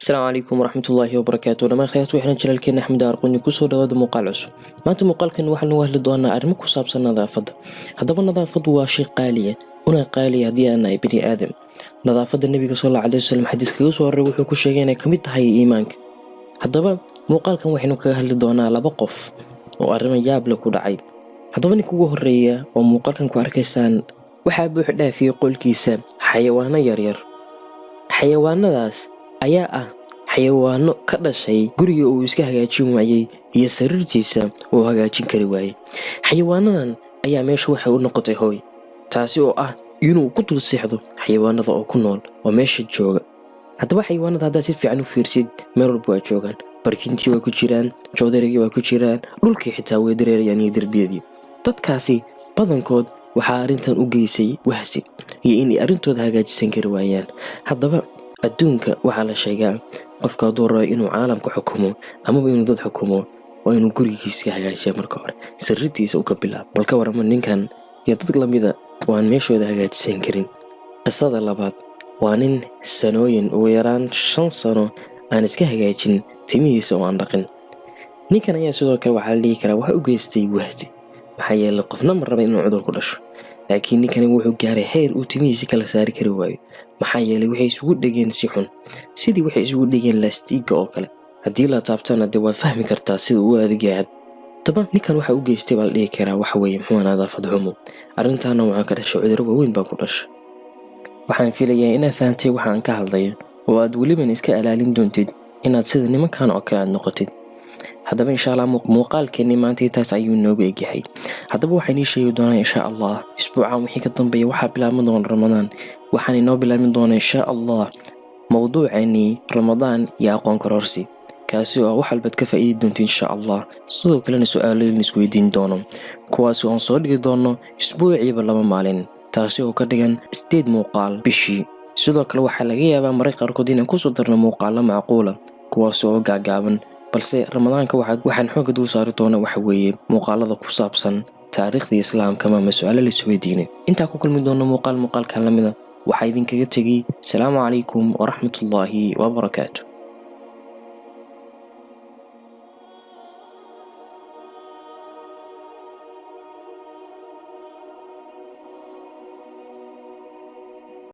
السلام عليكم ورحمة الله وبركاته. لما خيرت وحنا جلالكين أحمد أرقوني كسو دواد مقال عسو maanta muuqaalkan waxaanu wahli doonaa arrimo ku saabsan nadaafadda. haddaba nadaafaddu waa shay qaaliya una qaaliya haddii aan nahay bini aadam. nadaafadda nabiga sallallahu alayhi wasallam xadiis kaga soo horreeyay wuxuu ku sheegay inay ka mid tahay iimaanka. haddaba muuqaalkan waxaynu kaga hadli doonaa laba qof oo arrimo yaab leh ku dhacay. haddaba ninka ugu horreeya oo muuqaalkan ku arkaysaan waxaa buux dhaafiyay qolkiisa xayawaano yaryar. xayawaanadaas ayaa ah xayawaano ka dhashay guriga uu iska hagaajin waayay iyo sariirtiisa uu hagaajin kari waayay. xayawaanadan ayaa meesha waxay u noqotay hooy, taasi oo ah inuu ku dul seexdo xayawaanada oo ku nool oo meesha jooga. haddaba xayawaanada haddaad si fiican u fiirsid meel walba waa joogaan, barkintii waa ku jiraan, joodarigii waa ku jiraan, dhulkii xitaa way dareerayaan iyo derbiyadii. dadkaasi badankood waxaa arrintan u geysay wahsi iyo inay arrintooda hagaajisan kari waayaan. haddaba adduunka waxaa la sheegaa qofka hadduu rabo inuu caalamka xukumo amaba inuu dad xukumo waa inuu gurigiisa hagaajiya marka hore, sariirtiisa uu ka bilaabo. bal ka warama ninkan iyo dad lamida oo aan meeshooda hagaajisan karin. qisada labaad waa nin sanooyin ugu yaraan 5 sano aan iska hagaajin timihiisa oo aan dhaqin. ninkan ayaa sidoo kale waxaa la dhihi karaa waxa u geystay wahsi, maxaa yeelay qofna ma raba inuu cudur ku dhasho. laakiin ninkani wuxuu gaaray heer uu timihiisa kala saari kari waayo, maxaa yeelay waxay isugu dhegeen si xun, sidii waxay isugu dhegeen laastiigga oo kale. haddii la taabtana dee waad fahmi kartaa sida uu adag yahay. haddaba ninkan waxa u geystay baa la dhihi karaa waxa weeye muxuu nadaafad xumo. arrintaana waxaa ka dhashay cudurro waaweyn baa ku dhashay. waxaan filayaa inaad fahantay waxaan ka hadlayo oo aad weliban iska ilaalin doontid inaad sida nimankan oo kale aad noqotid. haddaba insha Allah muuqaalkeeni maanta intaas ayuu noogu egyahay. haddaba waxaan ii sheegi doonaa insha Allah isbuucan wixii ka dambeeya waxaa bilaaban doona Ramadaan. waxaan inoo bilaabin doonaa insha Allah mawduuceeni Ramadaan iyo aqoon kororsi, kaasi oo wax walba ka faa'iidi doonto insha Allah. sidoo kalena su'aalo isku weydiin doono kuwaas oo aan soo dhigi doono isbuuciiba 2 maalin, taasi oo ka dhigan 8 muuqaal bishii. sidoo kale waxaa laga yaabaa mararka qaarkood inaan ku soo darno muuqaalo macquula kuwaas oo gaagaaban, balse ramadaanka waxaan xoog dul saari doonaa waxa weeye muuqaalada ku saabsan taariikhda islaamka ama su'aalo la isweydiinay. inta ku kulmi doono muuqaalkan lamida waxaa idinkaga tagay. Assalaamu calaykum wa rahmatullaahi wa barakaatuh.